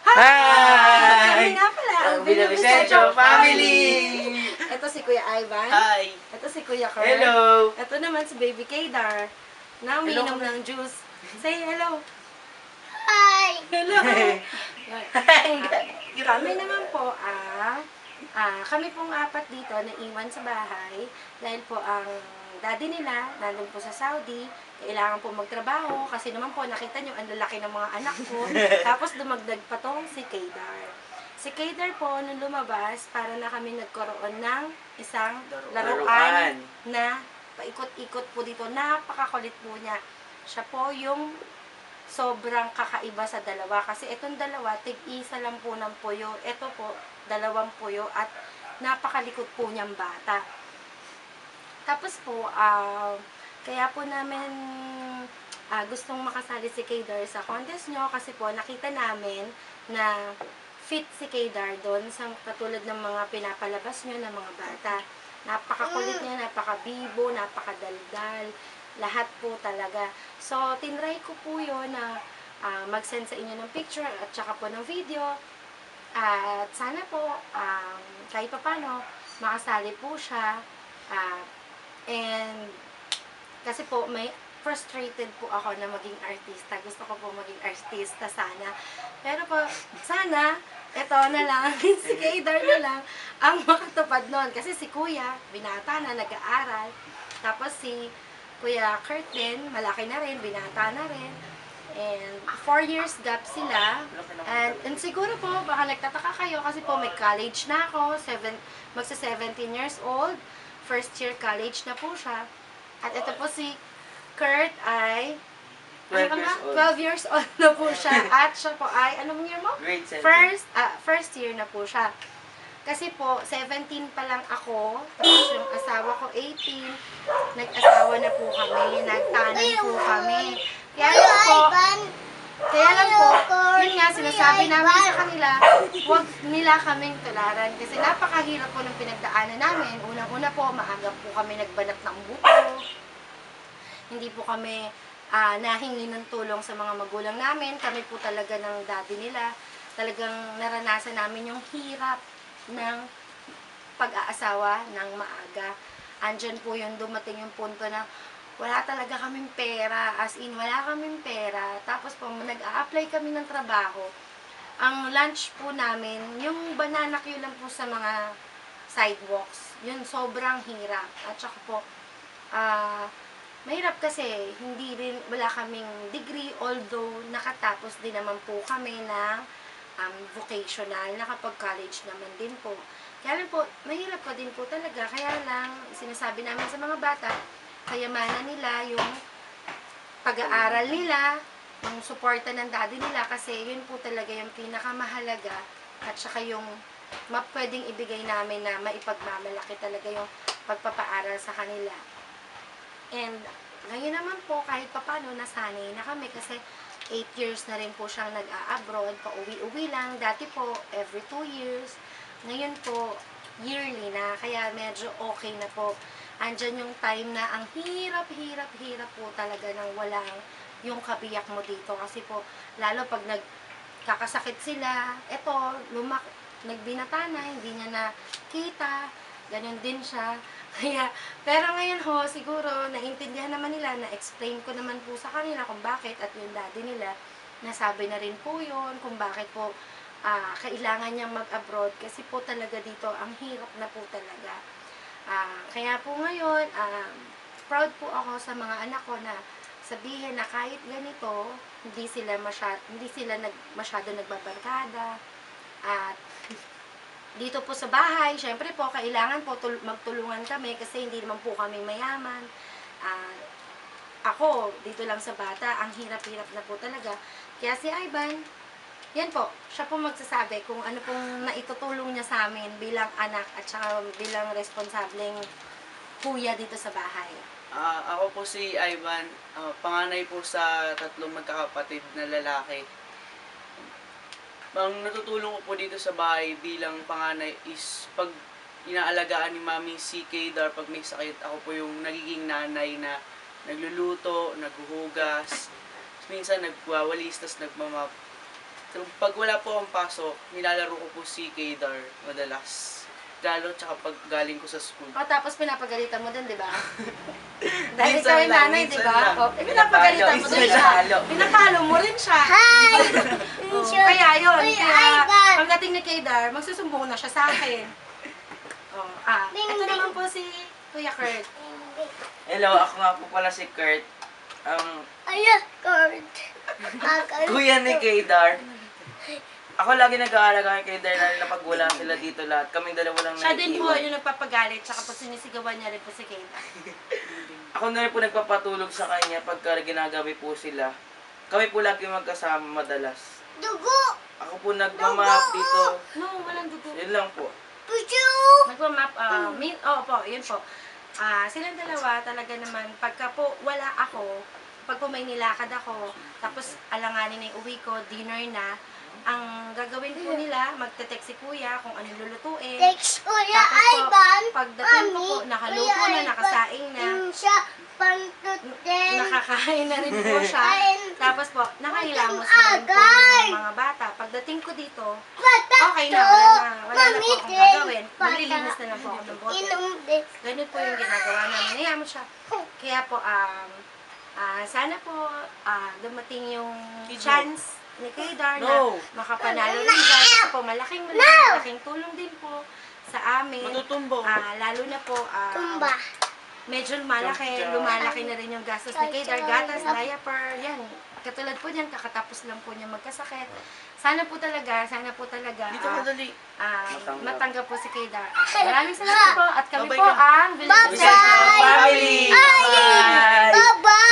Hi! Kami nga pala, ang Villavicencio family! Ito si Kuya Ivan. Hi! Ito si Kuya Kurt. Hello! Ito naman si Baby Kedar na umiinom ng juice. Say hello. Hi! Hello. Kami naman po, kami pong apat dito na iwan sa bahay dahil po ang daddy nila nandun po sa Saudi. Kailangan po magtrabaho kasi naman po nakita nyo ang lalaki ng mga anak ko. Tapos dumagdag pa tong si Kedar. Si Kedar po nung lumabas para na kami nagkaroon ng isang laruan na paikot-ikot po dito. Napakakulit po niya. Siya po yung sobrang kakaiba sa dalawa. Kasi itong dalawa, tig-isa lang po ng puyo. Ito po, dalawang puyo at napakalikot po niyang bata. Tapos po, kaya po namin gustong makasali si Kedar sa contest nyo kasi po nakita namin na fit si Kedar doon sa katulad ng mga pinapalabas nyo ng mga bata. Napakakulit niya, napakabibo, napakadaldal. Lahat po talaga. So, tinry ko po yun na mag-send sa inyo ng picture at saka po ng video. At sana po, kahit pa paano, makasali po siya. And, kasi po, may frustrated po ako na maging artista. Gusto ko po maging artista sana. Pero po, sana, ito na lang, si Kedar na lang, ang makatupad nun. Kasi si Kuya, binata na, nag-aaral. Tapos si Kuya Kurt din, malaki na rin, binata na rin. And 4 years gap sila. And siguro po, baka nagtataka kayo kasi po may college na ako, magsa 17 years old. First year college na po siya. At ito po si Kurt ay 12 years old na po siya. At siya po ay, anong year mo? Grade 7. First year na po siya. Kasi po, 17 pa lang ako, tapos yung asawa ko 18, nag-asawa na po kami, nagtanan po kami. Kaya lang po, yun nga, sinasabi namin sa kanila, huwag nila kaming tularan. Kasi napakahirap po ng pinagdaanan namin. Unang-una po, maaga po kami nagbanat ng buko. Hindi po kami nahingi ng tulong sa mga magulang namin. Kami po talaga ng daddy nila. Talagang naranasan namin yung hirap ng pag-aasawa ng maaga. Andyan po yung dumating yung punto na wala talaga kaming pera. As in, wala kaming pera. Tapos po, nag-a-apply kami ng trabaho. Ang lunch po namin, yung banana queue lang po sa mga sidewalks. Yun, sobrang hirap. At saka po, mahirap kasi hindi rin, wala kaming degree, although nakatapos din naman po kami ng vocational, nakapag-college naman din po. Kaya lang po, mahirap pa din po talaga. Kaya lang, sinasabi namin sa mga bata, kayamanan nila, yung pag-aaral nila, yung suporta ng daddy nila, kasi yun po talaga yung pinakamahalaga at saka yung pwedeng ibigay namin na maipagmamalaki talaga yung pagpapaaral sa kanila. And ngayon naman po, kahit papano, nasanay na kami kasi 8 years na rin po siyang nag-a-abroad, pauwi-uwi lang. Dati po, every 2 years. Ngayon po, yearly na. Kaya medyo okay na po. Andyan yung time na ang hirap po talaga ng walang yung kabiyak mo dito. Kasi po, lalo pag nagkakasakit sila, eto, nagbinata na, hindi niya nakita. Ganon din siya. Kaya, pero ngayon ho, siguro, naintindihan naman nila, na-explain ko naman po sa kanila kung bakit, at yung daddy nila, nasabi na rin po yun, kung bakit po, kailangan niyang mag-abroad, kasi po talaga dito, ang hirap na po talaga. Kaya po ngayon, proud po ako sa mga anak ko na sabihin na kahit ganito, hindi sila masyado nagbabarkada, at dito po sa bahay, syempre po, kailangan po magtulungan kami kasi hindi naman po kami mayaman. Ako, dito lang sa bata, ang hirap-hirap na po talaga. Kaya si Ivan, yan po, siya po magsasabi kung ano pong naitutulong niya sa amin bilang anak at saka bilang responsableng kuya dito sa bahay. Ako po si Ivan, panganay po sa 3 magkakapatid na lalaki. Ang natutulong ko po dito sa bahay bilang panganay is pag inaalagaan ni Mami si Kedar pag may sakit, ako po yung nagiging nanay na nagluluto, naghuhugas, minsan nagwawalis, tas nagmamap. So, pag wala po akong pasok, nilalaro ko po si Kedar madalas. Lalo tsaka pag galing ko sa school. O, tapos pinapagalitan mo din, di ba? Dahil Minsan ikaw yung lang, nanay, di minsan ba? lang. O, pinapagalitan mo din siya. Pinapalo. Pinapalo mo rin siya. Hi! O, kaya yun. Uy, Kaya, Ivan! pagdating ni Kedar, magsusumbong na siya sa akin. O, ito naman po si Kuya Kurt. Hello, ako nga po pala si Kurt. Ayan, Kurt. Kuya ni Kedar. Ako lagi nag-aalaga kay Kedar na pag wala sila dito lahat. Kaming dalawa lang Siya din po naiiwan. yung nagpapagalit, tsaka po sinisigawan niya rin po si Kedar. Ako na rin po nagpapatulog sa kanya pagka ginagabi po sila. Kami po lagi magkasama madalas. Dugo! Ako po nagmamap dito. No, walang dugo. Yun lang po. Pucho! Nagpa-map, po, yun po. Silang dalawa talaga naman, pagka po wala ako, pag po may nilakad ako, tapos alanganin na yung uwi ko, dinner na, ang gagawin po nila, magte-text si kuya kung ano lulutuin. Text Kuya Tapos po, Ivan! pagdating ko po, nakaluto Kuya na, Ivan, nakasaing na, siya pantuten. nakakain na rin po siya. Tapos po, nakahilamos na rin po Agay! yung mga bata. Pagdating ko dito, Patak okay to! na, wala na po akong Mamitin! gagawin. Maglilinis na lang po ako ng bote. Inom din. Ganun po yung ginagawa namin. Hayaan mo siya. Kaya po, sana po dumating yung chance ni Kedar na No. makapanalo rin dyan. Kasi po, malaking tulong din po sa amin. Matutumbo. Lalo na po, Tumba. medyo lumalaki na rin yung gastos ni Kedar. Gatas, diaper, yan. Katulad po niyan, kakatapos lang po niya magkasakit. Sana po talaga, Dito madali. matanggap po si Kedar. Maraming salamat po. At kami Bye-bye po ka. ang Bye-bye! Family! Bye! Bye-bye!